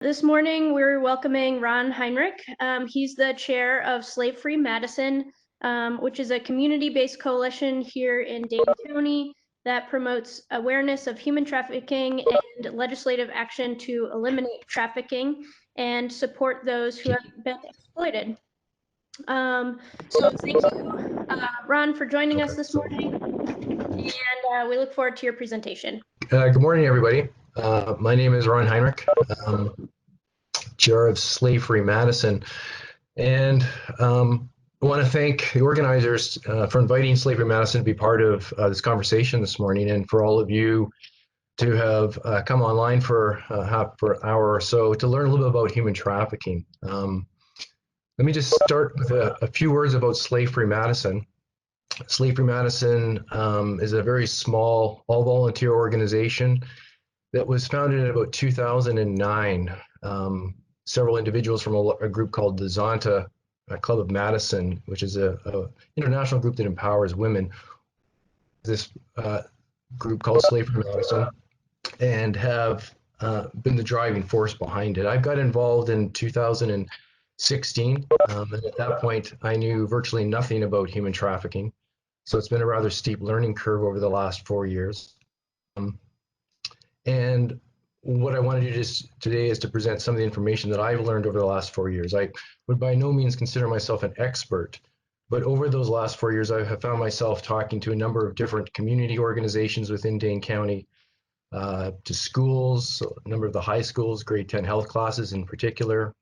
This morning, we're welcoming Ron Heinrich. He's the chair of Slave Free Madison, which is a community-based coalition here in Dane County that promotes awareness of human trafficking and legislative action to eliminate trafficking and support those who have been exploited. So thank you, Ron, for joining us this morning, and we look forward to your presentation. Good morning, everybody. My name is Ron Heinrich, chair of Slave Free Madison, and I want to thank the organizers for inviting Slave Free Madison to be part of this conversation this morning, and for all of you to have come online for an hour or so to learn a little bit about human trafficking. Let me just start with a few words about Slave Free Madison. Slave Free Madison is a very small, all-volunteer organization that was founded in about 2009. Several individuals from a group called the Zonta Club of Madison, which is a international group that empowers women. This group called Slave Free Madison, and have been the driving force behind it. I got involved in 2016, and at that point, I knew virtually nothing about human trafficking. So it's been a rather steep learning curve over the last 4 years. And what I want to do today is to present some of the information that I've learned over the last 4 years. I would by no means consider myself an expert, but over those last 4 years, I have found myself talking to a number of different community organizations within Dane County, to schools, a number of the high schools, grade 10 health classes in particular,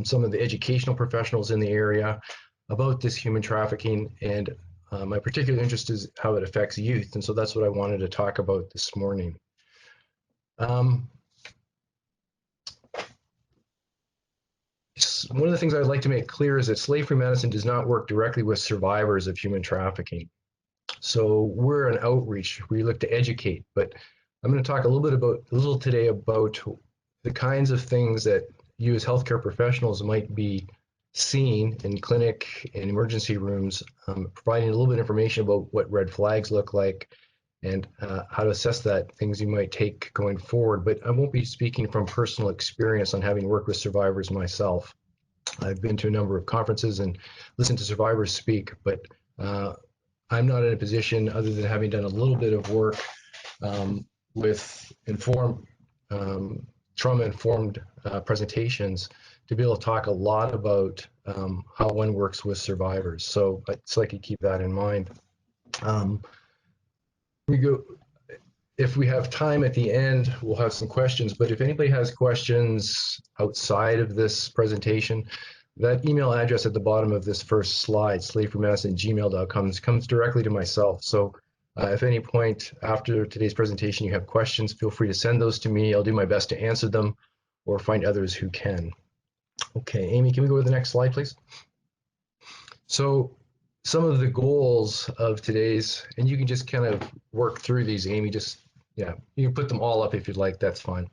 some of the educational professionals in the area about this human trafficking, and my particular interest is how it affects youth, and so that's what I wanted to talk about this morning. One of the things I'd like to make clear is that Slave Free Madison does not work directly with survivors of human trafficking. So we're an outreach. We look to educate, but I'm going to talk a little today about the kinds of things that you as healthcare professionals might be seeing in clinic and emergency rooms, providing a little bit of information about what red flags look like and how to assess that, things you might take going forward. But I won't be speaking from personal experience on having worked with survivors myself. I've been to a number of conferences and listened to survivors speak, but I'm not in a position, other than having done a little bit of work with trauma-informed presentations, to be able to talk a lot about how one works with survivors. So I could keep that in mind. If we have time at the end, we'll have some questions, but if anybody has questions outside of this presentation, that email address at the bottom of this first slide, slavefreemadison@gmail.com, comes directly to myself. So if at any point after today's presentation you have questions, feel free to send those to me. I'll do my best to answer them or find others who can. Okay, Amy, can we go to the next slide, please? So some of the goals of today's, and you can just kind of work through these, Amy, you can put them all up if you'd like, that's fine.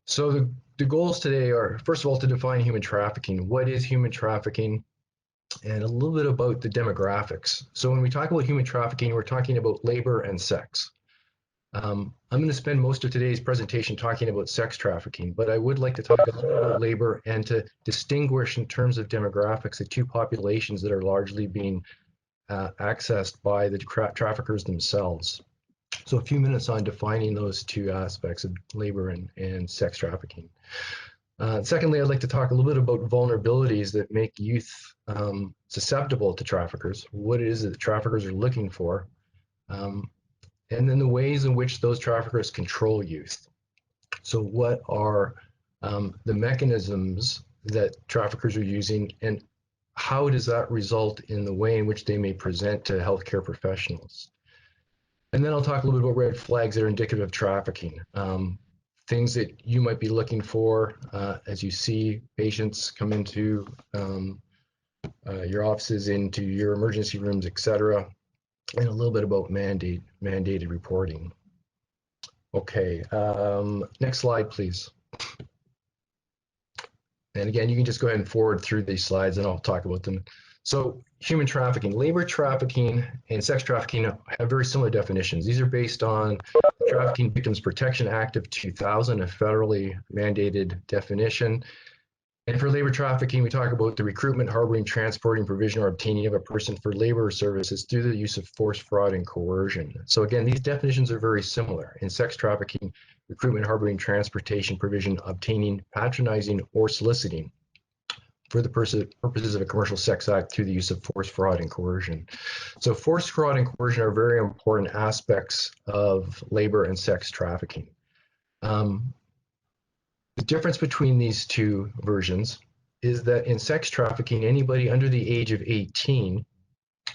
So the goals today are, first of all, to define human trafficking. What is human trafficking? And a little bit about the demographics. So when we talk about human trafficking, we're talking about labor and sex. I'm going to spend most of today's presentation talking about sex trafficking, but I would like to talk a little bit about labor and to distinguish in terms of demographics the two populations that are largely being accessed by the traffickers themselves. So a few minutes on defining those two aspects of labor and sex trafficking. Secondly, I'd like to talk a little bit about vulnerabilities that make youth susceptible to traffickers, what it is that the traffickers are looking for, and then the ways in which those traffickers control youth. So what are the mechanisms that traffickers are using, and how does that result in the way in which they may present to healthcare professionals? And then I'll talk a little bit about red flags that are indicative of trafficking. Things that you might be looking for as you see patients come into your offices, into your emergency rooms, etc., and a little bit about mandated reporting. Okay, next slide, please. And again, you can just go ahead and forward through these slides and I'll talk about them So human trafficking, labor trafficking, and sex trafficking have very similar definitions. These are based on the Trafficking Victims Protection Act of 2000, a federally mandated definition. And for labor trafficking, we talk about the recruitment, harboring, transporting, provision, or obtaining of a person for labor services through the use of force, fraud, and coercion. So again, these definitions are very similar. In sex trafficking, recruitment, harboring, transportation, provision, obtaining, patronizing, or soliciting for the purposes of a commercial sex act through the use of force, fraud, and coercion. So force, fraud, and coercion are very important aspects of labor and sex trafficking. The difference between these two versions is that in sex trafficking, anybody under the age of 18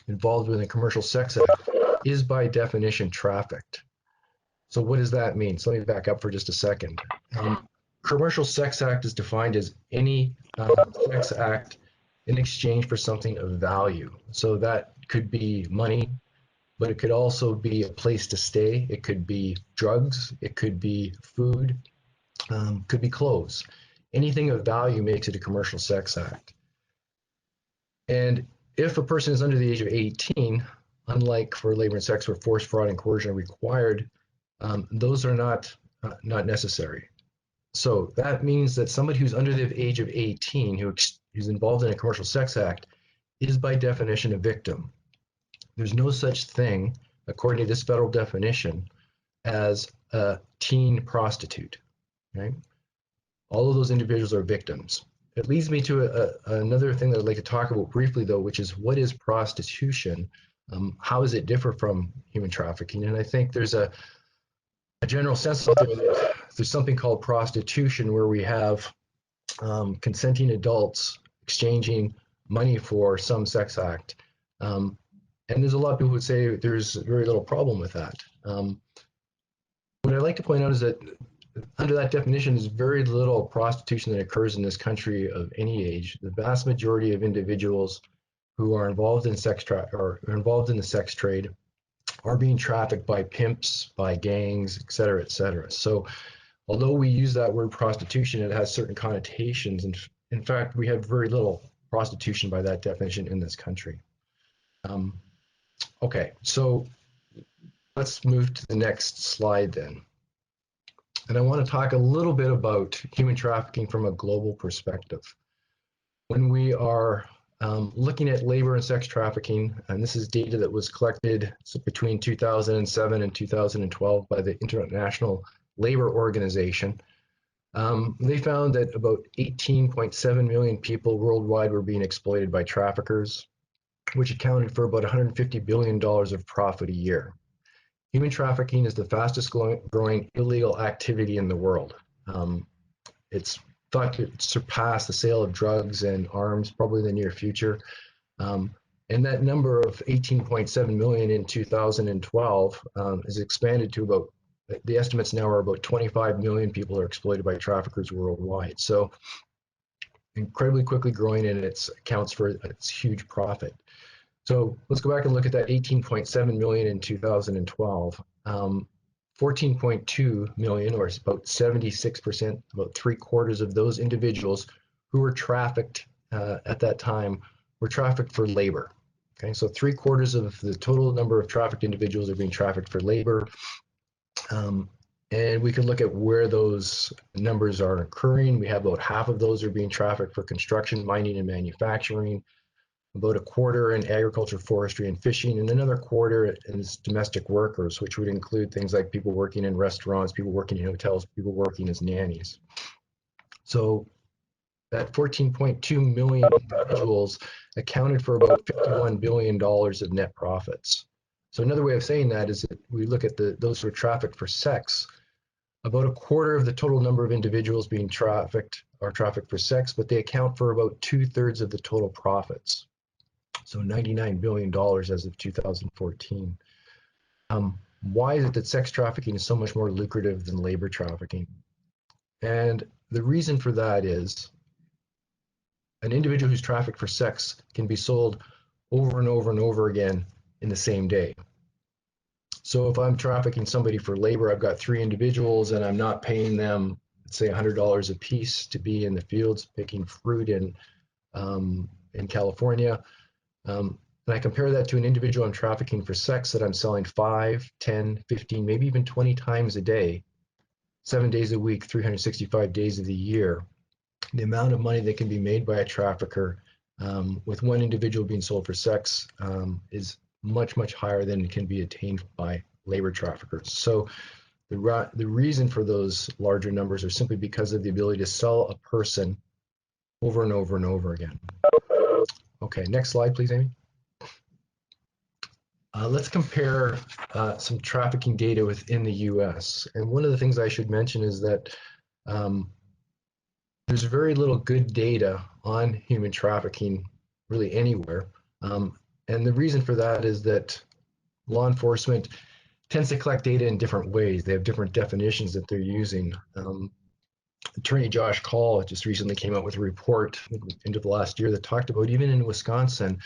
involved with a commercial sex act is by definition trafficked. So what does that mean? So let me back up for just a second. Commercial sex act is defined as any sex act in exchange for something of value. So that could be money, but it could also be a place to stay. It could be drugs. It could be food. Could be clothes. Anything of value makes it a commercial sex act. And if a person is under the age of 18, unlike for labor and sex where force, fraud, and coercion are required, those are not necessary. So that means that somebody who's under the age of 18 who's involved in a commercial sex act is by definition a victim. There's no such thing, according to this federal definition, as a teen prostitute. Right? All of those individuals are victims. It leads me to another thing that I'd like to talk about briefly, though, which is what is prostitution? How does it differ from human trafficking? And I think there's a general sense out there that there's something called prostitution where we have consenting adults exchanging money for some sex act. And there's a lot of people who would say there's very little problem with that. What I'd like to point out is that under that definition, there's very little prostitution that occurs in this country of any age. The vast majority of individuals who are involved in or involved in the sex trade are being trafficked by pimps, by gangs, et cetera, et cetera. So although we use that word prostitution, it has certain connotations. And in fact, we have very little prostitution by that definition in this country. Okay, so let's move to the next slide then. And I want to talk a little bit about human trafficking from a global perspective. When we are looking at labor and sex trafficking, and this is data that was collected between 2007 and 2012 by the International Labor Organization, they found that about 18.7 million people worldwide were being exploited by traffickers, which accounted for about $150 billion of profit a year. Human trafficking is the fastest growing illegal activity in the world. It's thought to surpass the sale of drugs and arms probably in the near future. And that number of 18.7 million in 2012 is expanded to about, the estimates now are about 25 million people are exploited by traffickers worldwide. So incredibly quickly growing, and it accounts for its huge profit. So let's go back and look at that 18.7 million in 2012. 14.2 million, or about 76%, about 3/4 of those individuals who were trafficked at that time were trafficked for labor. Okay, so 3/4 of the total number of trafficked individuals are being trafficked for labor. And we can look at where those numbers are occurring. We have about half of those are being trafficked for construction, mining, and manufacturing. About 1/4 in agriculture, forestry, and fishing, and another 1/4 is domestic workers, which would include things like people working in restaurants, people working in hotels, people working as nannies. So that 14.2 million individuals accounted for about $51 billion of net profits. So another way of saying that is that we look at those who are trafficked for sex, about 1/4 of the total number of individuals being trafficked are trafficked for sex, but they account for about 2/3 of the total profits. So $99 billion as of 2014. Why is it that sex trafficking is so much more lucrative than labor trafficking? And the reason for that is an individual who's trafficked for sex can be sold over and over and over again in the same day. So if I'm trafficking somebody for labor, I've got 3 individuals and I'm not paying them, let's say $100 a piece to be in the fields picking fruit in California. And I compare that to an individual I'm trafficking for sex that I'm selling 5, 10, 15, maybe even 20 times a day, 7 days a week, 365 days of the year. The amount of money that can be made by a trafficker with one individual being sold for sex is much, much higher than can be attained by labor traffickers. So the reason for those larger numbers are simply because of the ability to sell a person over and over and over again. Okay, next slide, please, Amy. Let's compare some trafficking data within the US. And one of the things I should mention is that there's very little good data on human trafficking really anywhere. And the reason for that is that law enforcement tends to collect data in different ways. They have different definitions that they're using. Attorney Josh Call just recently came out with a report into the last year that talked about, even in Wisconsin,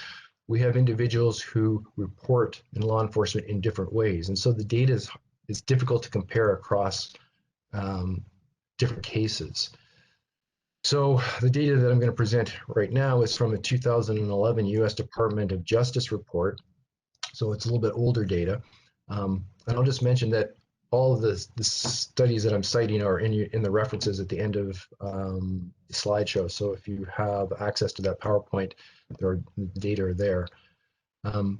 we have individuals who report in law enforcement in different ways. And so the data is difficult to compare across different cases. So the data that I'm going to present right now is from a 2011 US Department of Justice report. So it's a little bit older data. And I'll just mention that all of the studies that I'm citing are in the references at the end of the slideshow. So if you have access to that PowerPoint, the data are there. And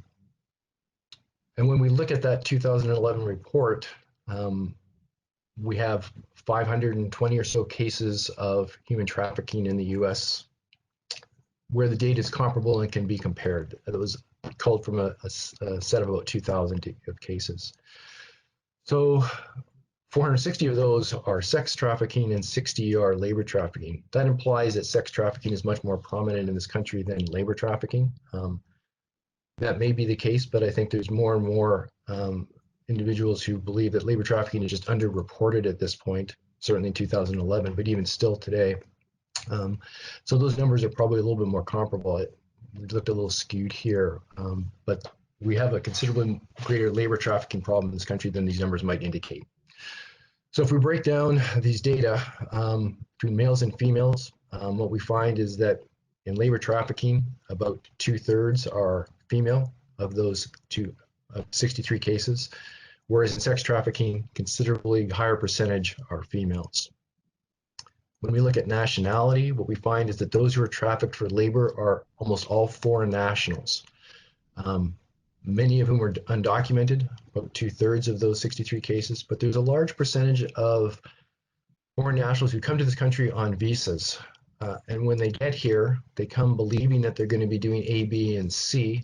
when we look at that 2011 report, we have 520 or so cases of human trafficking in the US where the data is comparable and can be compared. It was culled from a set of about 2,000 of cases. So 460 of those are sex trafficking and 60 are labor trafficking. That implies that sex trafficking is much more prominent in this country than labor trafficking. That may be the case, but I think there's more and more individuals who believe that labor trafficking is just underreported at this point, certainly in 2011, but even still today. So those numbers are probably a little bit more comparable. It looked a little skewed here, but we have a considerably greater labor trafficking problem in this country than these numbers might indicate. So if we break down these data between males and females, what we find is that in labor trafficking, about 2/3 are female of those 63 cases, whereas in sex trafficking, considerably higher percentage are females. When we look at nationality, what we find is that those who are trafficked for labor are almost all foreign nationals, many of whom are undocumented, about 2/3 of those 63 cases, but there's a large percentage of foreign nationals who come to this country on visas. And when they get here, they come believing that they're going to be doing A, B, and C,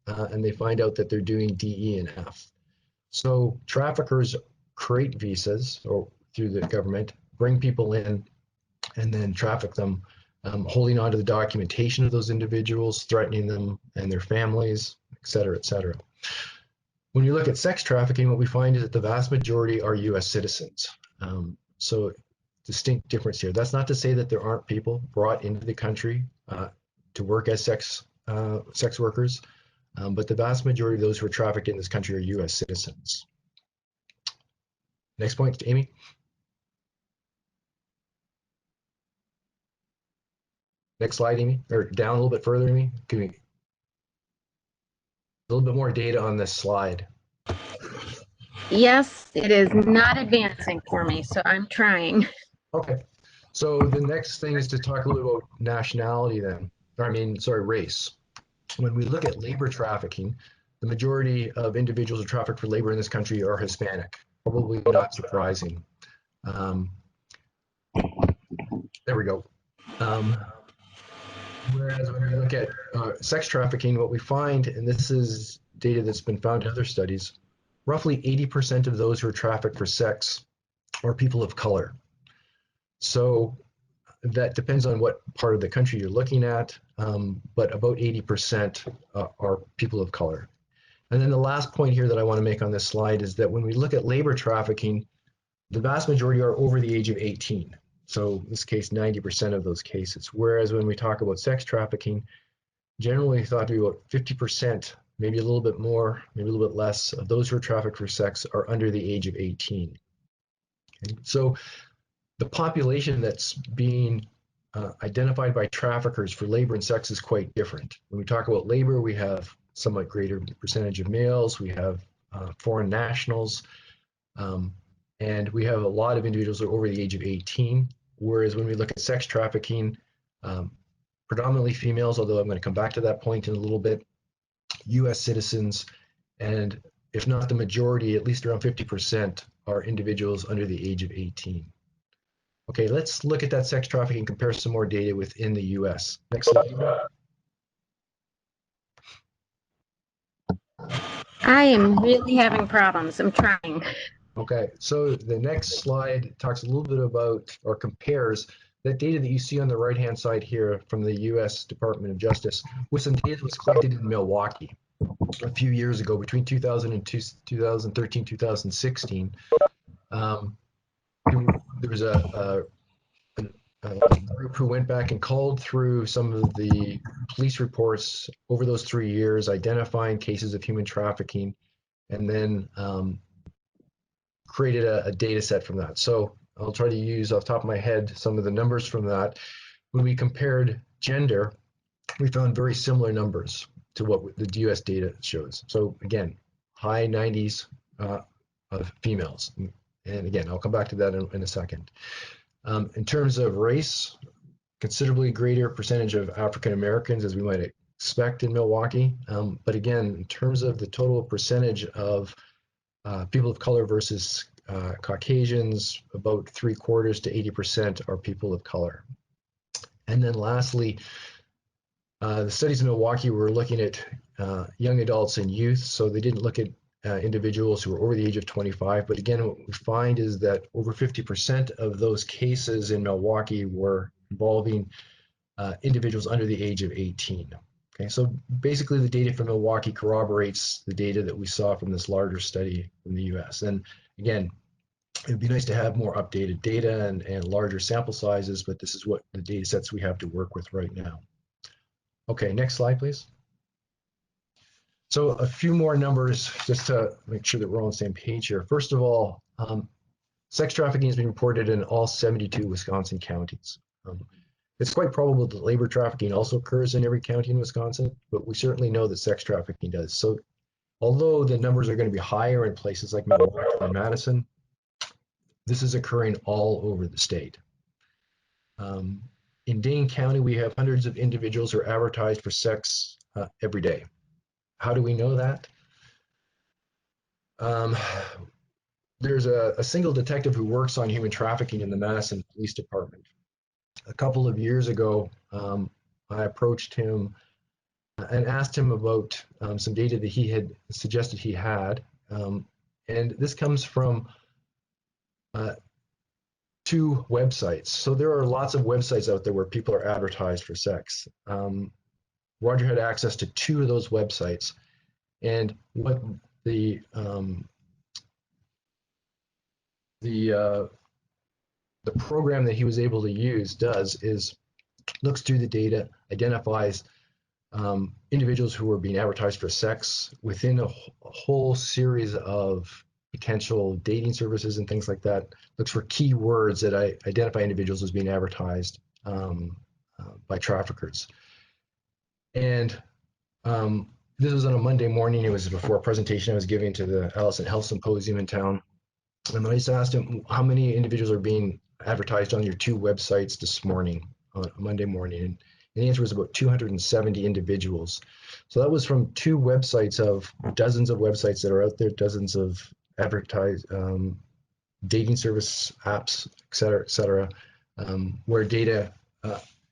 and they find out that they're doing D, E, and F. So traffickers create visas or through the government, bring people in, and then traffic them, holding on to the documentation of those individuals, threatening them and their families, et cetera, et cetera. When you look at sex trafficking, what we find is that the vast majority are US citizens. So distinct difference here. That's not to say that there aren't people brought into the country to work as sex workers, but the vast majority of those who are trafficked in this country are US citizens. Next point, Amy. Next slide, Amy, or down a little bit further, Amy. Give me a little bit more data on this slide. Yes, it is not advancing for me, so I'm trying. Okay. So the next thing is to talk a little bit about nationality then. Race. When we look at labor trafficking, the majority of individuals who traffic for labor in this country are Hispanic. Probably not surprising. There we go. Whereas when we look at sex trafficking, what we find, and this is data that's been found in other studies, roughly 80% of those who are trafficked for sex are people of color. So that depends on what part of the country you're looking at, but about 80% are people of color. And then the last point here that I want to make on this slide is that when we look at labor trafficking, the vast majority are over the age of 18. So in this case, 90% of those cases. Whereas when we talk about sex trafficking, generally thought to be about 50%, maybe a little bit more, maybe a little bit less, of those who are trafficked for sex are under the age of 18. Okay? So the population that's being identified by traffickers for labor and sex is quite different. When we talk about labor, we have somewhat greater percentage of males, we have foreign nationals, and we have a lot of individuals who are over the age of 18. Whereas when we look at sex trafficking, predominantly females, although I'm going to come back to that point in a little bit, US citizens, and if not the majority, at least around 50% are individuals under the age of 18. Okay, let's look at that sex trafficking and compare some more data within the US. Next slide. I am really having problems. I'm trying. Okay, so the next slide talks a little bit about or compares that data that you see on the right-hand side here from the US Department of Justice with some data that was collected in Milwaukee a few years ago, between 2013, 2016. There was a group who went back and called through some of the police reports over those 3 years, identifying cases of human trafficking, and then created a data set from that. So I'll try to use off the top of my head some of the numbers from that. When we compared gender, we found very similar numbers to what the US data shows. So again, high 90s of females. And again, I'll come back to that in a second. In terms of race, considerably greater percentage of African Americans as we might expect in Milwaukee. But again, in terms of the total percentage of people of color versus Caucasians, about 3/4 to 80% are people of color. And then lastly, the studies in Milwaukee were looking at young adults and youth, so they didn't look at individuals who were over the age of 25. But again, what we find is that over 50% of those cases in Milwaukee were involving individuals under the age of 18. Okay, so basically the data from Milwaukee corroborates the data that we saw from this larger study in the US. And again, it would be nice to have more updated data and larger sample sizes, but this is what the data sets we have to work with right now. Okay, next slide, please. So a few more numbers just to make sure that we're all on the same page here. First of all, sex trafficking has been reported in all 72 Wisconsin counties. It's quite probable that labor trafficking also occurs in every county in Wisconsin, but we certainly know that sex trafficking does. So although the numbers are going to be higher in places like Milwaukee and Madison, this is occurring all over the state. In Dane County, we have hundreds of individuals who are advertised for sex every day. How do we know that? There's a single detective who works on human trafficking in the Madison Police Department. A couple of years ago, I approached him and asked him about some data that he had suggested he had. And this comes from 2 websites. So there are lots of websites out there where people are advertised for sex. Roger had access to 2 of those websites. And what the program that he was able to use does is looks through the data, identifies individuals who are being advertised for sex within a whole series of potential dating services and things like that, looks for keywords that identify individuals as being advertised by traffickers. And this was on a Monday morning. It was before a presentation I was giving to the Allison Health Symposium in town. And I just asked him, how many individuals are being advertised on your 2 websites this morning, on Monday morning? And the answer was about 270 individuals. So that was from 2 websites of dozens of websites that are out there, dozens of dating service apps, et cetera, where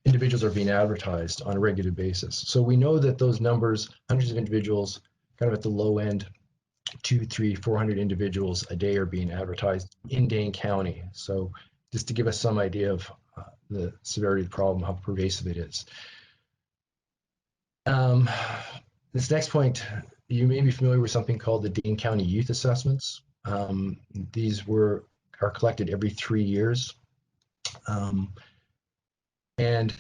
individuals are being advertised on a regular basis. So we know that those numbers, hundreds of individuals, kind of at the low end, 200, 300, 400 individuals a day are being advertised in Dane County. So just to give us some idea of the severity of the problem, how pervasive it is. This next point, you may be familiar with something called the Dane County Youth Assessments. These are collected every 3 years. And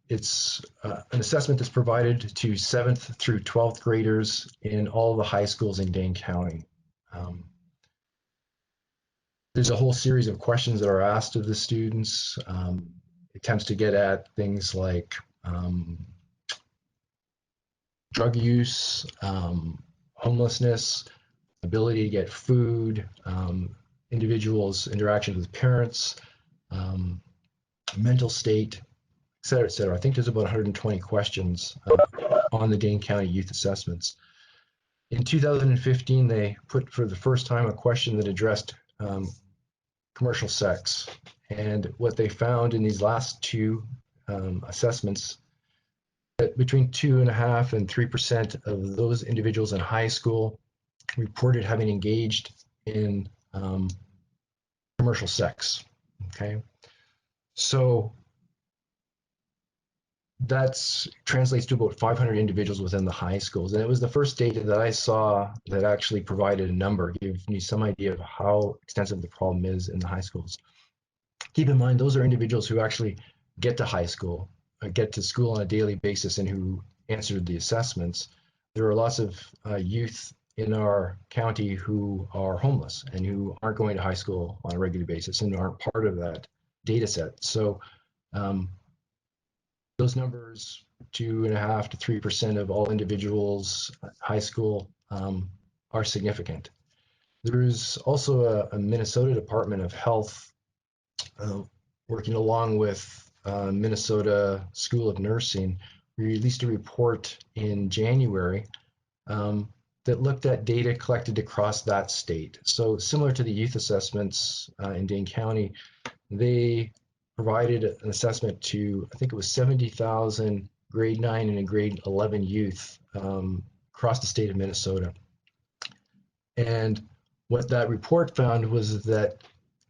it's an assessment that's provided to 7th through 12th graders in all the high schools in Dane County. There's a whole series of questions that are asked of the students. attempts to get at things like drug use, homelessness, ability to get food, individuals' interactions with parents, mental state, et cetera, et cetera. I think there's about 120 questions on the Dane County Youth Assessments. In 2015, they put for the first time a question that addressed commercial sex. And what they found in these last two assessments, that between 2.5% and 3% of those individuals in high school reported having engaged in commercial sex. Okay, so that translates to about 500 individuals within the high schools. And it was the first data that I saw that actually provided a number, gave me some idea of how extensive the problem is in the high schools. Keep in mind, those are individuals who actually get to high school, get to school on a daily basis, and who answered the assessments. There are lots of youth in our county who are homeless and who aren't going to high school on a regular basis and aren't part of that data set. So those numbers, 2.5% to 3% of all individuals high school, are significant. There's also a Minnesota Department of Health working along with Minnesota School of Nursing. We released a report in January that looked at data collected across that state. So similar to the youth assessments in Dane County, they provided an assessment to, I think it was 70,000 grade 9 and grade 11 youth across the state of Minnesota. And what that report found was that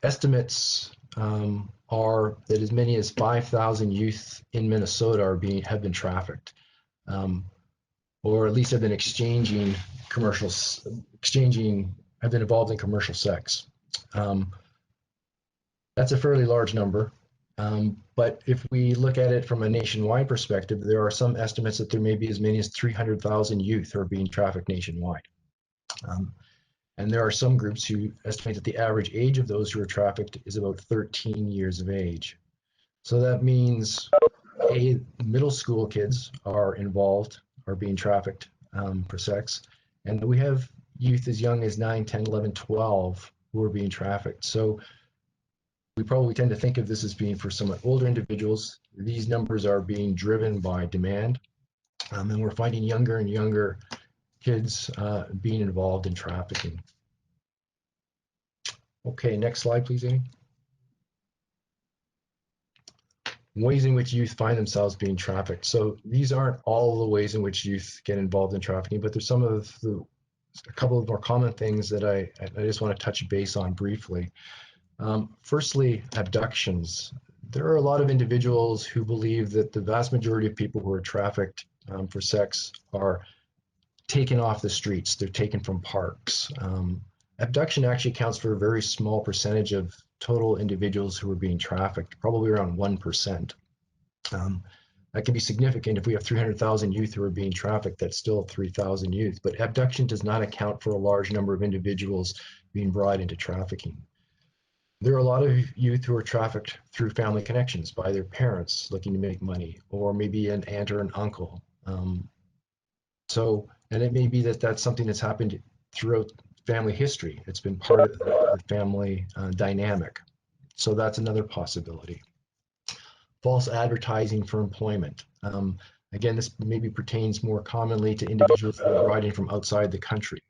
estimates are that as many as 5,000 youth in Minnesota have been trafficked, or at least have been have been involved in commercial sex. That's a fairly large number. But if we look at it from a nationwide perspective, there are some estimates that there may be as many as 300,000 youth who are being trafficked nationwide. And there are some groups who estimate that the average age of those who are trafficked is about 13 years of age. So that means middle school kids are involved, are being trafficked for sex. And we have youth as young as 9, 10, 11, 12 who are being trafficked. So we probably tend to think of this as being for somewhat older individuals. These numbers are being driven by demand. And we're finding younger and younger kids being involved in trafficking. Okay, next slide, please, Amy. Ways in which youth find themselves being trafficked. So these aren't all the ways in which youth get involved in trafficking, but there's a couple of more common things that I just want to touch base on briefly. Firstly, abductions. There are a lot of individuals who believe that the vast majority of people who are trafficked for sex are taken off the streets. They're taken from parks. Abduction actually accounts for a very small percentage of total individuals who are being trafficked, probably around 1%. That can be significant. If we have 300,000 youth who are being trafficked, that's still 3,000 youth. But abduction does not account for a large number of individuals being brought into trafficking. There are a lot of youth who are trafficked through family connections by their parents looking to make money, or maybe an aunt or an uncle. And it may be that that's something that's happened throughout family history. It's been part of the family dynamic. So that's another possibility. False advertising for employment. Again, this maybe pertains more commonly to individuals who are riding from outside the country.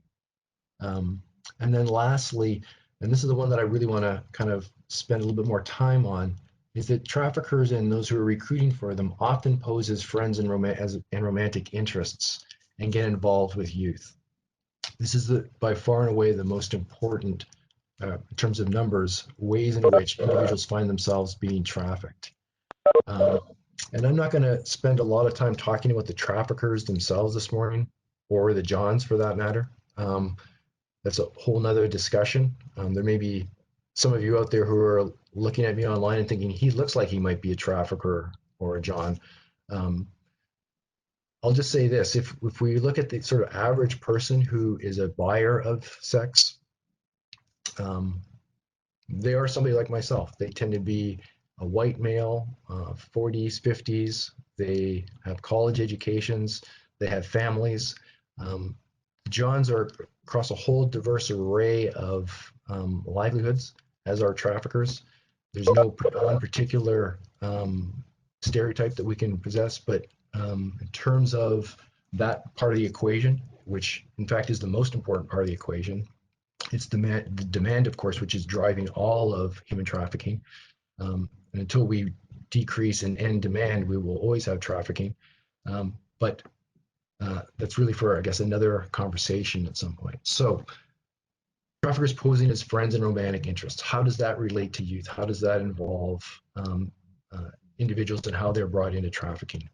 And then lastly, and this is the one that I really want to kind of spend a little bit more time on, is that traffickers and those who are recruiting for them often pose as friends and romantic interests and get involved with youth. This is by far and away the most important, in terms of numbers, ways in which individuals find themselves being trafficked. And I'm not going to spend a lot of time talking about the traffickers themselves this morning, or the Johns for that matter. That's a whole nother discussion. There may be some of you out there who are looking at me online and thinking he looks like he might be a trafficker or a John. I'll just say this, if we look at the sort of average person who is a buyer of sex, they are somebody like myself. They tend to be a white male, 40s, 50s. They have college educations. They have families. Johns are across a whole diverse array of livelihoods, as are traffickers. There's no one particular stereotype that we can possess, but in terms of that part of the equation, which in fact is the most important part of the equation, it's the demand, of course, which is driving all of human trafficking. And until we decrease and end demand, we will always have trafficking. But that's really for, I guess, another conversation at some point. So traffickers posing as friends and romantic interests. How does that relate to youth? How does that involve individuals and how they're brought into trafficking?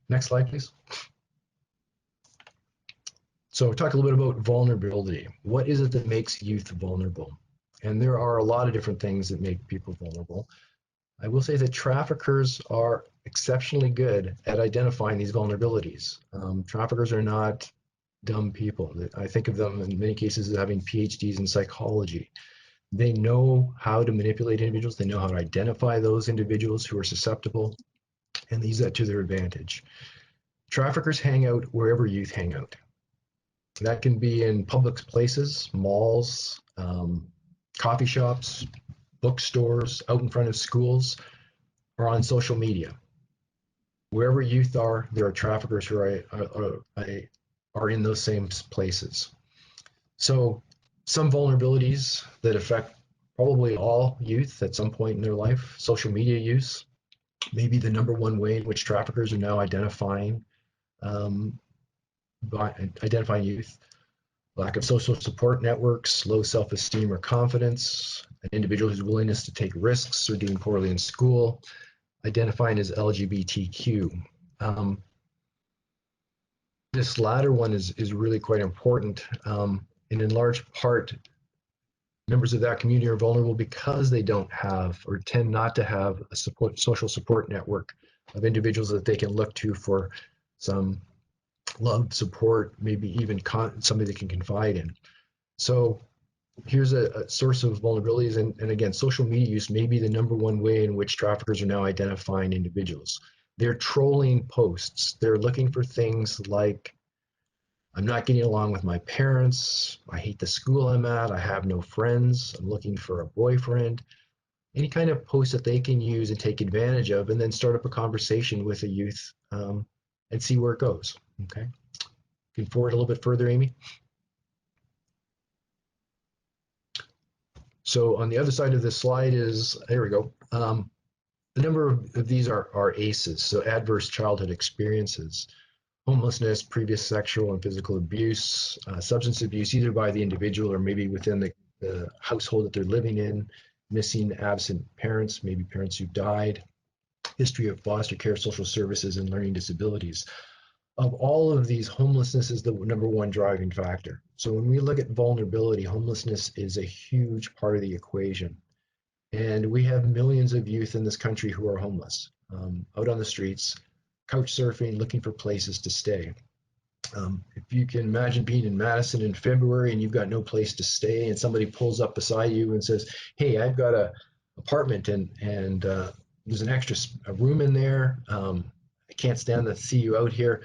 Next slide, please. So talk a little bit about vulnerability. What is it that makes youth vulnerable? And there are a lot of different things that make people vulnerable. I will say that traffickers are exceptionally good at identifying these vulnerabilities. Traffickers are not dumb people. I think of them in many cases as having PhDs in psychology. They know how to manipulate individuals. They know how to identify those individuals who are susceptible and use that to their advantage. Traffickers hang out wherever youth hang out. That can be in public places, malls, coffee shops, bookstores, out in front of schools, or on social media. Wherever youth are, there are traffickers who are in those same places. So some vulnerabilities that affect probably all youth at some point in their life: social media use, maybe the number one way in which traffickers are now identifying youth. Lack of social support networks, low self-esteem or confidence, an individual whose willingness to take risks or doing poorly in school, identifying as LGBTQ. This latter one is really quite important, and in large part, members of that community are vulnerable because they don't have or tend not to have a social support network of individuals that they can look to for some love, support, maybe even somebody they can confide in. So here's a source of vulnerabilities, and again, social media use may be the number one way in which traffickers are now identifying individuals. They're trolling posts. They're looking for things like, I'm not getting along with my parents, I hate the school I'm at, I have no friends, I'm looking for a boyfriend. Any kind of post that they can use and take advantage of, and then start up a conversation with a youth and see where it goes. Okay. Can forward a little bit further, Amy. So on the other side of this slide is, there we go. The number of these are ACEs, so adverse childhood experiences: homelessness, previous sexual and physical abuse, substance abuse, either by the individual or maybe within the household that they're living in, missing, absent parents, maybe parents who died, history of foster care, social services, and learning disabilities. Of all of these, homelessness is the number one driving factor. So when we look at vulnerability, homelessness is a huge part of the equation. And we have millions of youth in this country who are homeless, out on the streets, couch surfing, looking for places to stay. If you can imagine being in Madison in February and you've got no place to stay, and somebody pulls up beside you and says, hey, I've got an apartment and there's an extra room in there. I can't stand to see you out here.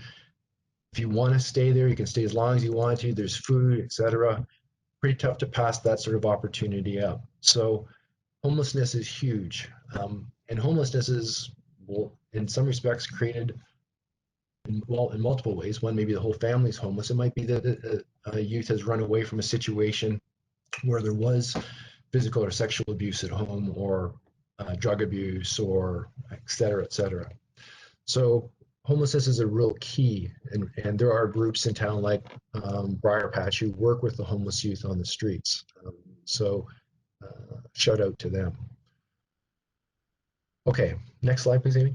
If you want to stay there, you can stay as long as you want to. There's food, etc. Pretty tough to pass that sort of opportunity up. So homelessness is huge. And homelessness is, well, in some respects, created in multiple ways. One, maybe the whole family's homeless. It might be that a youth has run away from a situation where there was physical or sexual abuse at home, or drug abuse, or et cetera, et cetera. So homelessness is a real key, and there are groups in town like Briar Patch who work with the homeless youth on the streets. So shout out to them. Okay, next slide, please, Amy.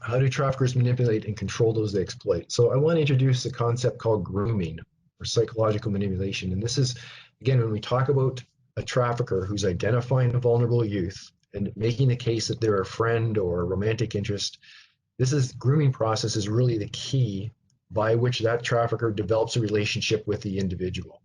How do traffickers manipulate and control those they exploit? So I want to introduce a concept called grooming, or psychological manipulation. And this is, again, when we talk about a trafficker who's identifying a vulnerable youth and making the case that they're a friend or a romantic interest, grooming process is really the key by which that trafficker develops a relationship with the individual.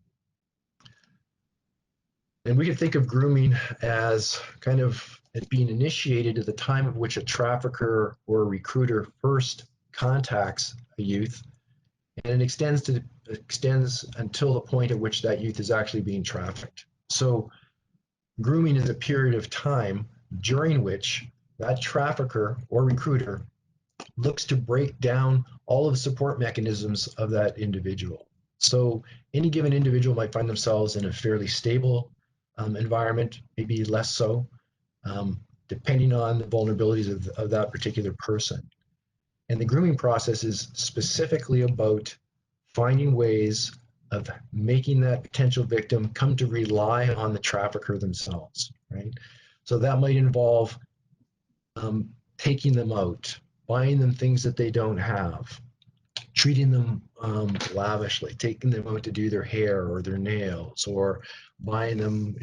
And we can think of grooming as kind of it being initiated at the time of which a trafficker or a recruiter first contacts a youth, and it extends until the point at which that youth is actually being trafficked. So grooming is a period of time during which that trafficker or recruiter looks to break down all of the support mechanisms of that individual. So any given individual might find themselves in a fairly stable environment, maybe less so, depending on the vulnerabilities of that particular person. And the grooming process is specifically about finding ways of making that potential victim come to rely on the trafficker themselves, right? So that might involve taking them out, buying them things that they don't have, treating them lavishly, taking them out to do their hair or their nails, or buying them,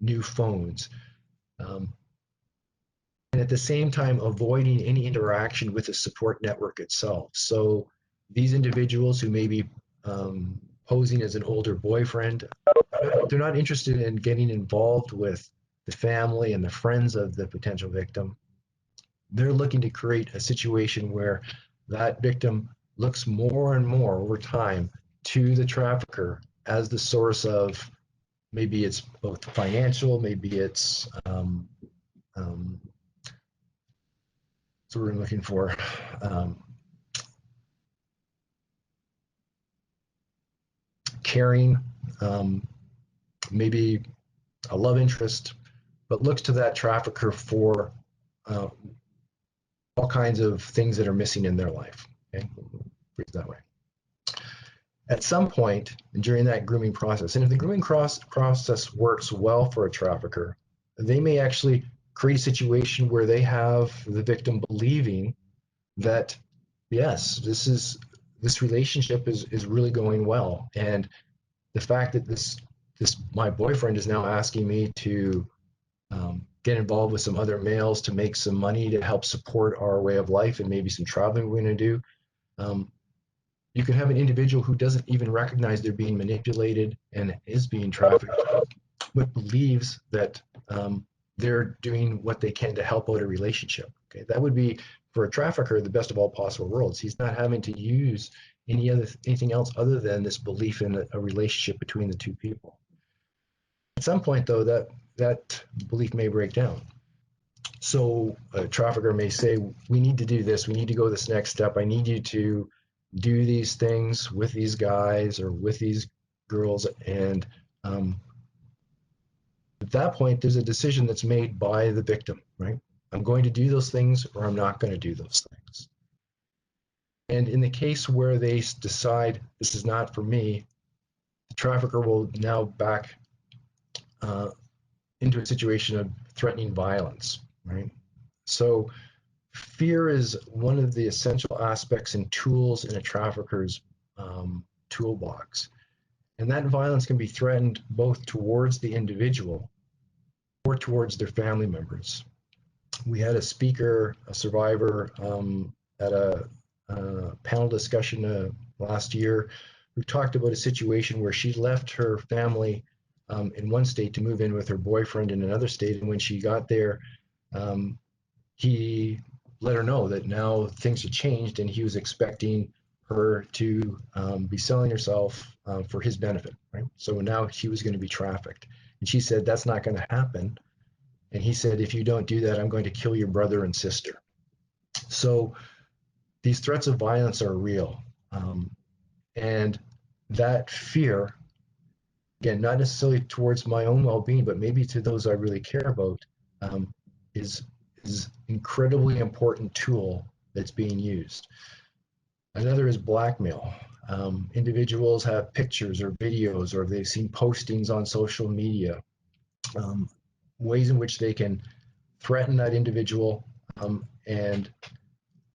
new phones. And at the same time, avoiding any interaction with the support network itself. So these individuals who may be posing as an older boyfriend, they're not interested in getting involved with the family and the friends of the potential victim. They're looking to create a situation where that victim looks more and more over time to the trafficker as the source of, maybe it's both financial, maybe it's so we're looking for caring, maybe a love interest, but looks to that trafficker for all kinds of things that are missing in their life. Okay, put it that way. At some point during that grooming process, and if the grooming process works well for a trafficker, they may actually create a situation where they have the victim believing that, yes, this relationship is really going well, and the fact that this my boyfriend is now asking me to get involved with some other males to make some money to help support our way of life and maybe some traveling we're going to do. You can have an individual who doesn't even recognize they're being manipulated and is being trafficked, but believes that they're doing what they can to help out a relationship. Okay, that would be, for a trafficker, the best of all possible worlds. He's not having to use anything else other than this belief in a relationship between the two people. At some point, though, that belief may break down. So a trafficker may say, we need to do this, we need to go this next step, I need you to do these things with these guys or with these girls, and at that point, there's a decision that's made by the victim, right? I'm going to do those things or I'm not going to do those things. And in the case where they decide this is not for me, the trafficker will now back into a situation of threatening violence, right? So fear is one of the essential aspects and tools in a trafficker's toolbox. And that violence can be threatened both towards the individual or towards their family members. We had a speaker, a survivor, at a panel discussion last year, who talked about a situation where she left her family in one state to move in with her boyfriend in another state. And when she got there, he let her know that now things had changed and he was expecting her to be selling herself for his benefit, right? So now she was going to be trafficked. And she said, that's not going to happen. And he said, if you don't do that, I'm going to kill your brother and sister. So these threats of violence are real. And that fear, again, not necessarily towards my own well-being, but maybe to those I really care about, is incredibly important tool that's being used. Another is blackmail. Individuals have pictures or videos, or they've seen postings on social media, ways in which they can threaten that individual. And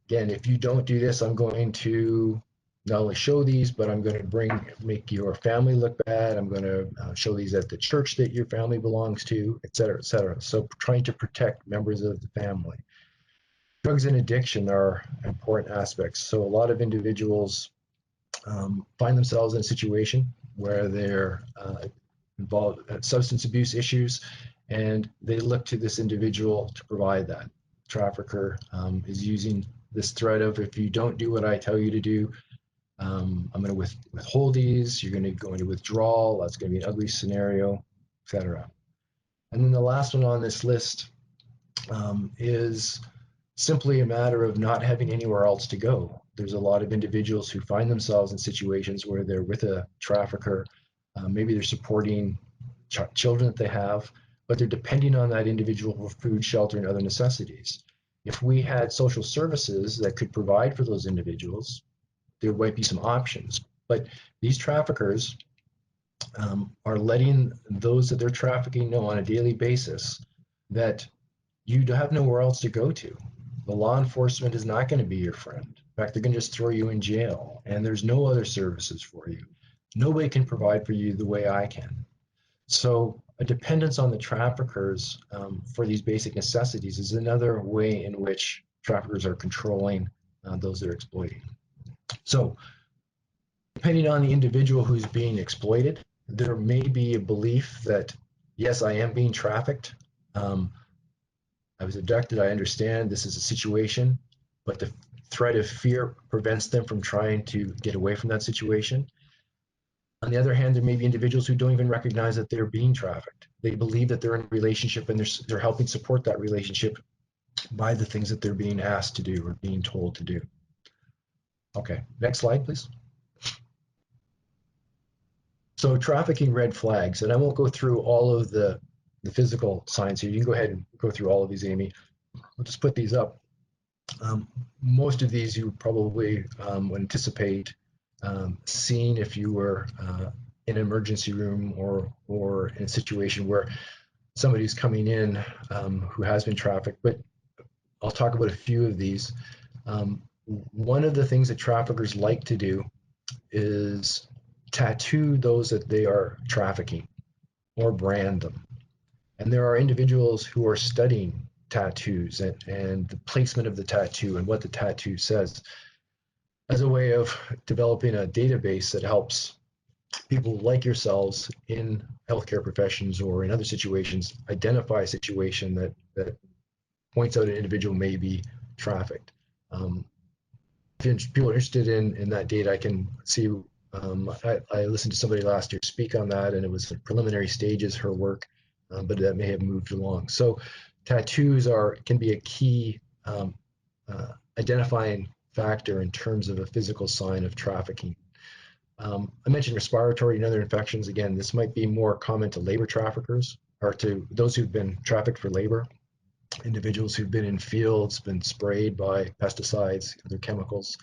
again, if you don't do this, I'm going to not only show these, but I'm going to make your family look bad. I'm going to show these at the church that your family belongs to, et cetera, et cetera. So trying to protect members of the family. Drugs and addiction are important aspects. So a lot of individuals find themselves in a situation where they're involve substance abuse issues, and they look to this individual to provide that. Trafficker is using this threat of, if you don't do what I tell you to do, I'm going to withhold these, you're going to go into withdrawal, that's going to be an ugly scenario, etc. And then the last one on this list is simply a matter of not having anywhere else to go. There's a lot of individuals who find themselves in situations where they're with a trafficker. Maybe they're supporting children that they have, but they're depending on that individual for food, shelter, and other necessities. If we had social services that could provide for those individuals, there might be some options. But these traffickers are letting those that they're trafficking know on a daily basis that you have nowhere else to go to. The law enforcement is not going to be your friend. In fact, they're going to just throw you in jail, and there's no other services for you. Nobody can provide for you the way I can. So a dependence on the traffickers for these basic necessities is another way in which traffickers are controlling those that are exploiting. So depending on the individual who's being exploited, there may be a belief that, yes, I am being trafficked. I was abducted, I understand this is a situation, but the threat of fear prevents them from trying to get away from that situation. On the other hand, there may be individuals who don't even recognize that they're being trafficked. They believe that they're in a relationship and they're helping support that relationship by the things that they're being asked to do or being told to do. Okay, next slide, please. So trafficking red flags, and I won't go through all of the physical signs here. You can go ahead and go through all of these, Amy. I'll just put these up. Most of these you probably would anticipate seeing if you were in an emergency room or in a situation where somebody's coming in who has been trafficked. But I'll talk about a few of these. One of the things that traffickers like to do is tattoo those that they are trafficking or brand them. And there are individuals who are studying tattoos and the placement of the tattoo and what the tattoo says as a way of developing a database that helps people like yourselves in healthcare professions or in other situations identify a situation that points out an individual may be trafficked. If people are interested in that data, I can see, I listened to somebody last year speak on that, and it was in preliminary stages, her work, but that may have moved along. So tattoos can be a key identifying factor in terms of a physical sign of trafficking. I mentioned respiratory and other infections. Again, this might be more common to labor traffickers or to those who've been trafficked for labor, individuals who've been in fields, been sprayed by pesticides, other chemicals.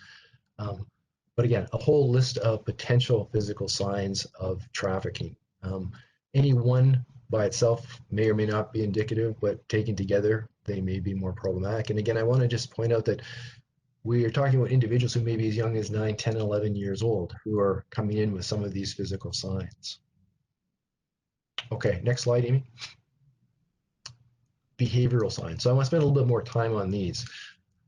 But again, a whole list of potential physical signs of trafficking. Any one by itself may or may not be indicative, but taken together, they may be more problematic. And again, I want to just point out that we are talking about individuals who may be as young as 9, 10, 11 years old who are coming in with some of these physical signs. Okay, next slide, Amy. Behavioral signs. So I want to spend a little bit more time on these.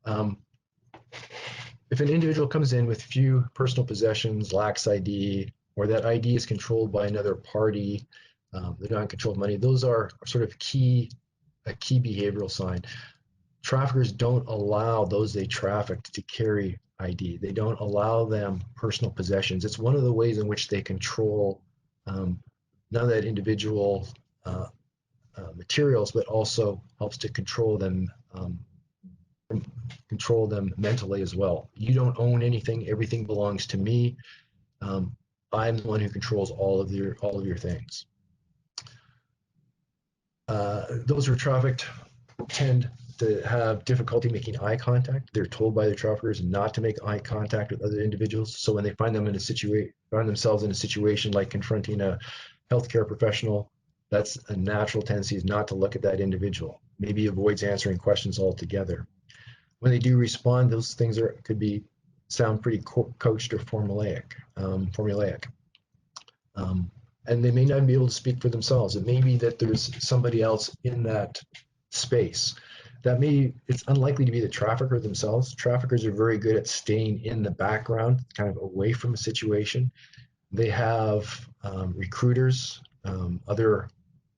If an individual comes in with few personal possessions, lacks ID, or that ID is controlled by another party, they're not in control of money, those are sort of a key behavioral sign. Traffickers don't allow those they trafficked to carry ID. They don't allow them personal possessions. It's one of the ways in which they control not that individual materials, but also helps to control them mentally as well. You don't own anything. Everything belongs to me. I'm the one who controls all of your things. Those who are trafficked tend to have difficulty making eye contact. They're told by their traffickers not to make eye contact with other individuals. So when they find themselves in a situation like confronting a healthcare professional, that's a natural tendency is not to look at that individual. Maybe avoids answering questions altogether. When they do respond, those things could sound pretty coached or formulaic. And they may not be able to speak for themselves. It may be that there's somebody else in that space. It's unlikely to be the trafficker themselves. Traffickers are very good at staying in the background, kind of away from a situation. They have recruiters other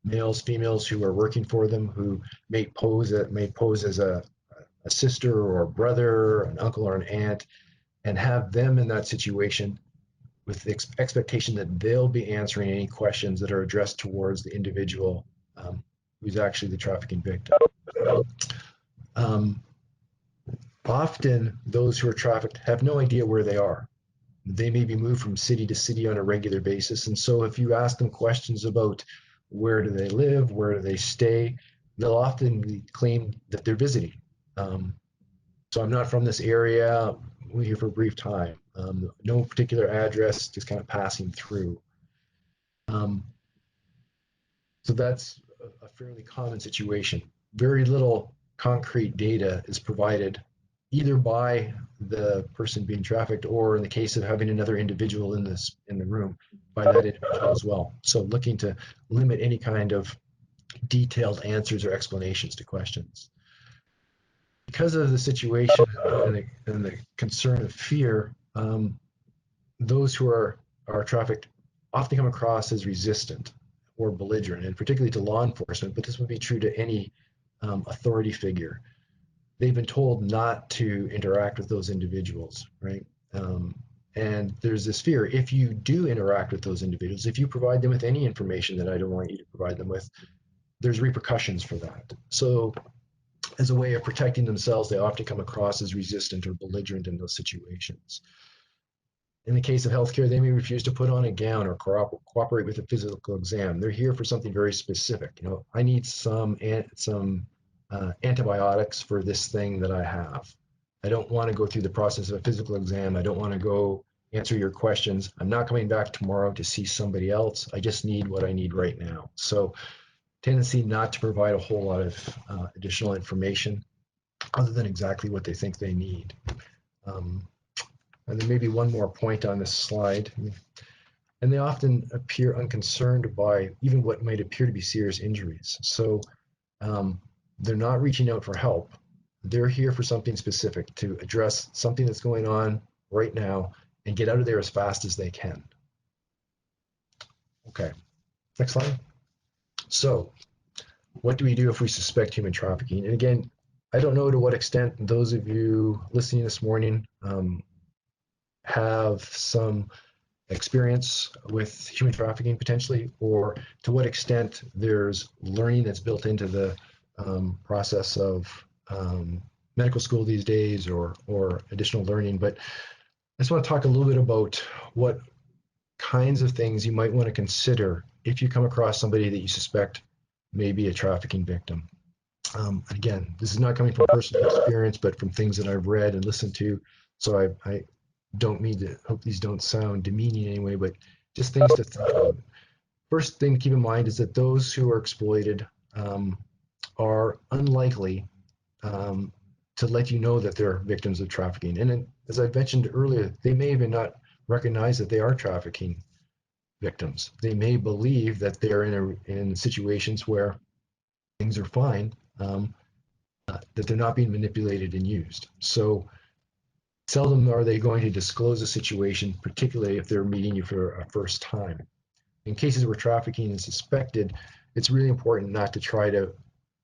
males, females who are working for them who may pose as a sister or a brother, an uncle or an aunt, and have them in that situation with the expectation that they'll be answering any questions that are addressed towards the individual who's actually the trafficking victim. Often those who are trafficked have no idea where they are. They may be moved from city to city on a regular basis. And so if you ask them questions about where do they live, where do they stay, they'll often claim that they're visiting. So I'm not from this area, we're here for a brief time. No particular address, just kind of passing through. So that's a fairly common situation. Very little concrete data is provided either by the person being trafficked or in the case of having another individual in the room by that individual as well. So looking to limit any kind of detailed answers or explanations to questions. Because of the situation and the concern of fear, those who are trafficked often come across as resistant or belligerent, and particularly to law enforcement, but this would be true to any authority figure. They've been told not to interact with those individuals, right? And there's this fear, if you do interact with those individuals, if you provide them with any information that I don't want you to provide them with, there's repercussions for that. So as a way of protecting themselves, they often come across as resistant or belligerent in those situations. In the case of healthcare, they may refuse to put on a gown or cooperate with a physical exam. They're here for something very specific. You know, I need some antibiotics for this thing that I have. I don't want to go through the process of a physical exam. I don't want to go answer your questions. I'm not coming back tomorrow to see somebody else. I just need what I need right now. So tendency not to provide a whole lot of additional information other than exactly what they think they need. And then maybe one more point on this slide. And they often appear unconcerned by even what might appear to be serious injuries. So they're not reaching out for help. They're here for something specific, to address something that's going on right now and get out of there as fast as they can. Okay, next slide. So what do we do if we suspect human trafficking? And again, I don't know to what extent those of you listening this morning have some experience with human trafficking potentially, or to what extent there's learning that's built into the process of medical school these days, or additional learning. But I just want to talk a little bit about what kinds of things you might want to consider if you come across somebody that you suspect may be a trafficking victim. Again, this is not coming from personal experience, but from things that I've read and listened to. So I don't mean to, hope these don't sound demeaning anyway, but just things to think about. First thing to keep in mind is that those who are exploited are unlikely to let you know that they're victims of trafficking. And as I mentioned earlier, they may even not recognize that they are trafficking victims. They may believe that they're in situations where things are fine, that they're not being manipulated and used. So seldom are they going to disclose a situation, particularly if they're meeting you for a first time. In cases where trafficking is suspected, it's really important not to try to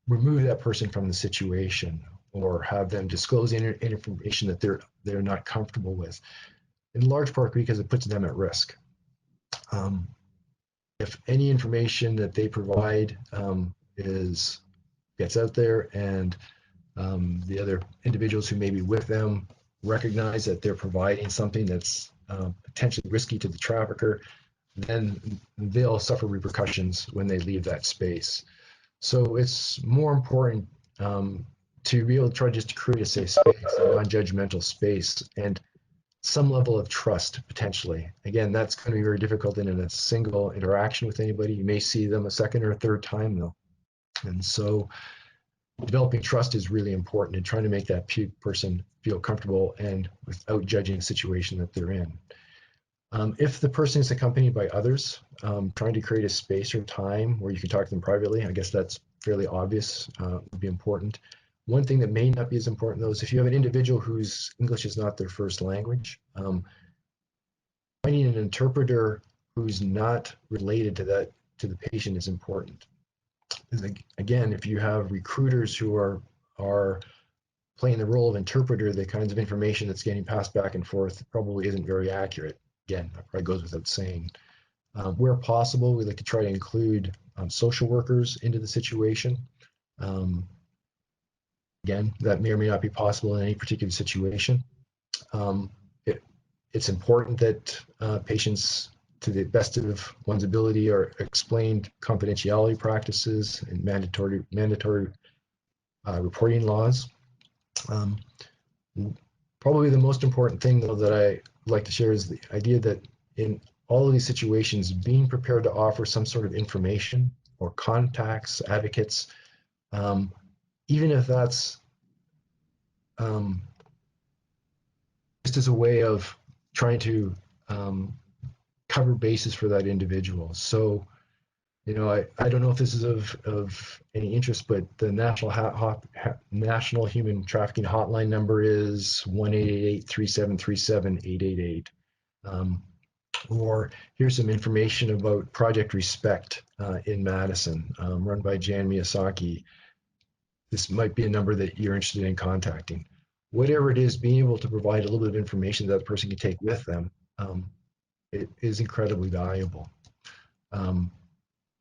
remove that person from the situation or have them disclose information that they're not comfortable with, in large part because it puts them at risk. If any information that they provide gets out there and the other individuals who may be with them recognize that they're providing something that's potentially risky to the trafficker, then they'll suffer repercussions when they leave that space. So it's more important to be able to try just to create a safe space, a non-judgmental space, and some level of trust potentially. Again, that's going to be very difficult in a single interaction with anybody. You may see them a second or a third time though. And so developing trust is really important in trying to make that person feel comfortable and without judging the situation that they're in. If the person is accompanied by others, trying to create a space or time where you can talk to them privately, I guess that's fairly obvious, would be important. One thing that may not be as important though is if you have an individual whose English is not their first language, finding an interpreter who's not related to that to the patient is important. Again, if you have recruiters who are playing the role of interpreter, the kinds of information that's getting passed back and forth probably isn't very accurate. Again, that probably goes without saying. Where possible, we like to try to include social workers into the situation. Again, that may or may not be possible in any particular situation. It's important that patients, to the best of one's ability, are explained confidentiality practices and mandatory reporting laws. Probably the most important thing, though, that I like to share is the idea that in all of these situations, being prepared to offer some sort of information or contacts, advocates, even if that's just as a way of trying to cover bases for that individual. So, you know, I don't know if this is of any interest, but the National Human Trafficking Hotline number is 1-888-3737-888. Or here's some information about Project Respect in Madison, run by Jan Miyazaki. This might be a number that you're interested in contacting. Whatever it is, being able to provide a little bit of information that the person can take with them, it is incredibly valuable. And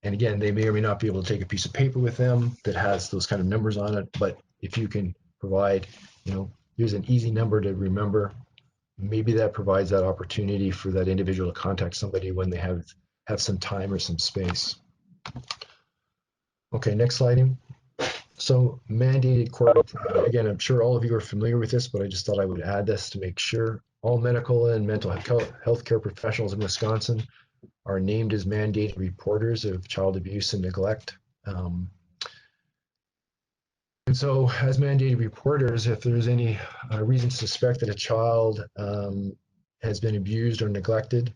again, they may or may not be able to take a piece of paper with them that has those kind of numbers on it, but if you can provide, you know, here's an easy number to remember, maybe that provides that opportunity for that individual to contact somebody when they have some time or some space. Okay, next slide. So mandated court reporting. Again, I'm sure all of you are familiar with this, but I just thought I would add this to make sure. All medical and mental health care professionals in Wisconsin are named as mandated reporters of child abuse and neglect. And so as mandated reporters, if there's any reason to suspect that a child has been abused or neglected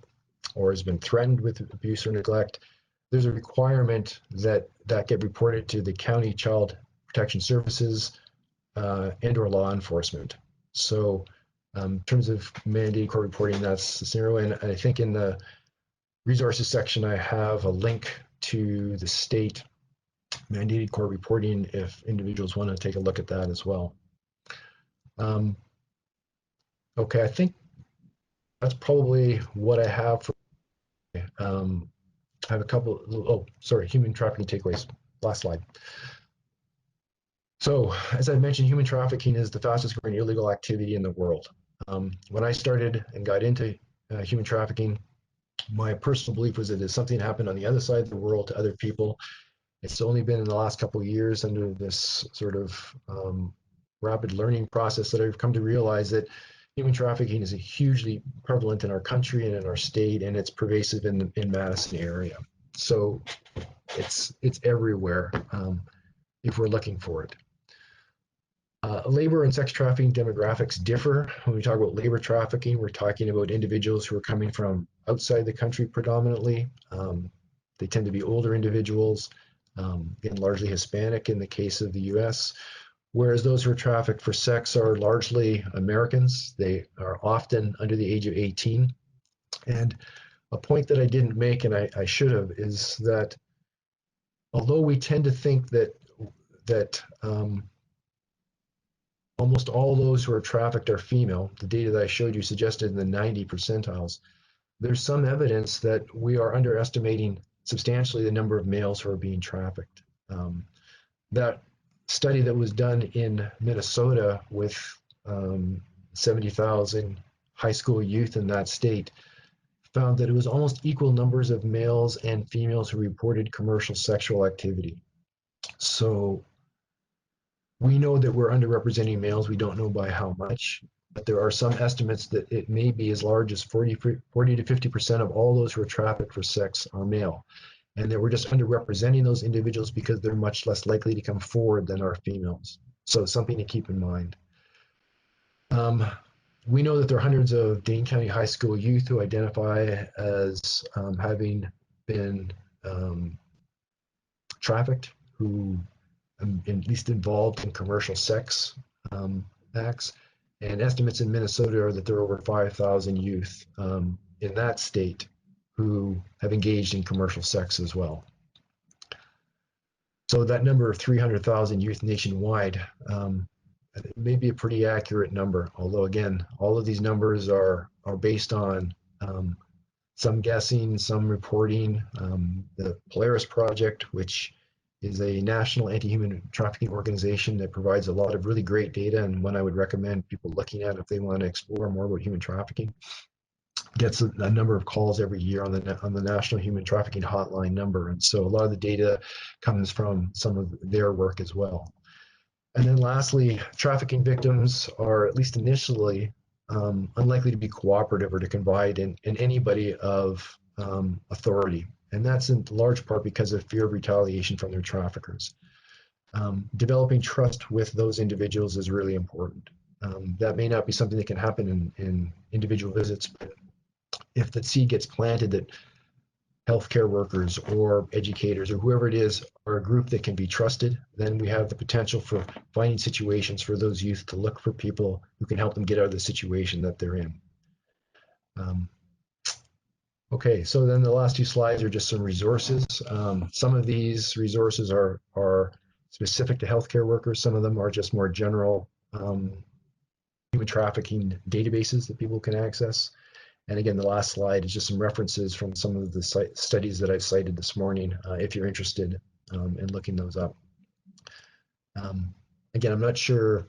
or has been threatened with abuse or neglect, there's a requirement that get reported to the county child protection services and or law enforcement. So in terms of mandated court reporting, that's the scenario. And I think in the resources section, I have a link to the state mandated court reporting if individuals want to take a look at that as well. Okay, I think that's probably what I have for. I have a couple. Oh, sorry, human trafficking takeaways. Last slide. So, as I mentioned, human trafficking is the fastest growing illegal activity in the world. When I started and got into human trafficking, my personal belief was that if something happened on the other side of the world to other people, it's only been in the last couple of years under this sort of rapid learning process that I've come to realize that human trafficking is hugely prevalent in our country and in our state, and it's pervasive in Madison area. So it's everywhere if we're looking for it. Labor and sex trafficking demographics differ. When we talk about labor trafficking, we're talking about individuals who are coming from outside the country predominantly. They tend to be older individuals, and largely Hispanic in the case of the US, whereas those who are trafficked for sex are largely Americans. They are often under the age of 18. And a point that I didn't make, and I should have, is that although we tend to think that almost all those who are trafficked are female, the data that I showed you suggested in the 90 percentiles, there's some evidence that we are underestimating substantially the number of males who are being trafficked. That study that was done in Minnesota with 70,000 high school youth in that state found that it was almost equal numbers of males and females who reported commercial sexual activity. So we know that we're underrepresenting males. We don't know by how much, but there are some estimates that it may be as large as 40 to 50% of all those who are trafficked for sex are male. And that we're just underrepresenting those individuals because they're much less likely to come forward than our females. So something to keep in mind. We know that there are hundreds of Dane County high school youth who identify as having been trafficked, who at least involved in commercial sex acts. And estimates in Minnesota are that there are over 5,000 youth in that state who have engaged in commercial sex as well. So that number of 300,000 youth nationwide it may be a pretty accurate number, although again, all of these numbers are based on some guessing, some reporting. The Polaris Project, which is a national anti-human trafficking organization that provides a lot of really great data, and one I would recommend people looking at if they want to explore more about human trafficking, gets a number of calls every year on the National Human Trafficking Hotline number. And so a lot of the data comes from some of their work as well. And then lastly, trafficking victims are, at least initially, unlikely to be cooperative or to confide in anybody of authority. And that's in large part because of fear of retaliation from their traffickers. Developing trust with those individuals is really important. That may not be something that can happen in individual visits, but if the seed gets planted that healthcare workers or educators or whoever it is are a group that can be trusted, then we have the potential for finding situations for those youth to look for people who can help them get out of the situation that they're in. Okay, so then the last two slides are just some resources. Some of these resources are specific to healthcare workers. Some of them are just more general human trafficking databases that people can access. And again, the last slide is just some references from some of the studies that I've cited this morning, if you're interested in looking those up. Again, I'm not sure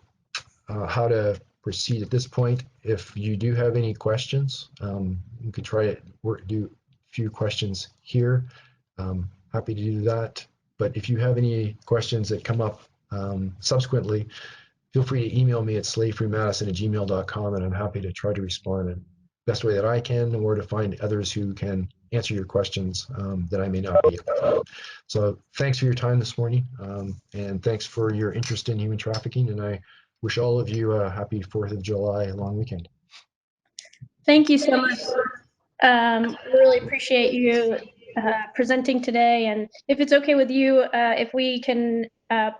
how to proceed at this point. If you do have any questions, you could try to do a few questions here. Happy to do that. But if you have any questions that come up subsequently, feel free to email me at slavefreemadison@gmail.com, and I'm happy to try to respond in the best way that I can, or to find others who can answer your questions that I may not be able to. So thanks for your time this morning, and thanks for your interest in human trafficking, and I wish all of you a happy 4th of July long weekend. Thank you so much. Really appreciate you presenting today. And if it's okay with you, if we can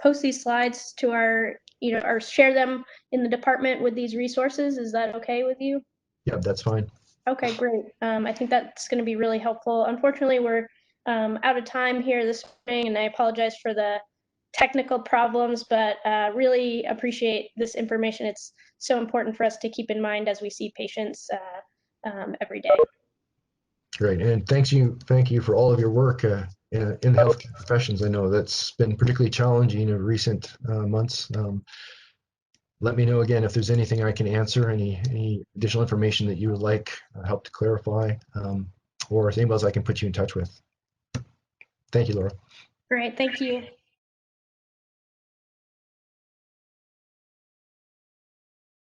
post these slides to our, or share them in the department with these resources, is that okay with you? Yeah, that's fine. Okay, great. I think that's going to be really helpful. Unfortunately, we're out of time here this morning, and I apologize for the technical problems, but really appreciate this information. It's so important for us to keep in mind as we see patients every day. Great, and thank you for all of your work in the health professions. I know that's been particularly challenging in recent months. Let me know again if there's anything I can answer, any additional information that you would like help to clarify, or if anybody else I can put you in touch with. Thank you, Laura. Great, thank you.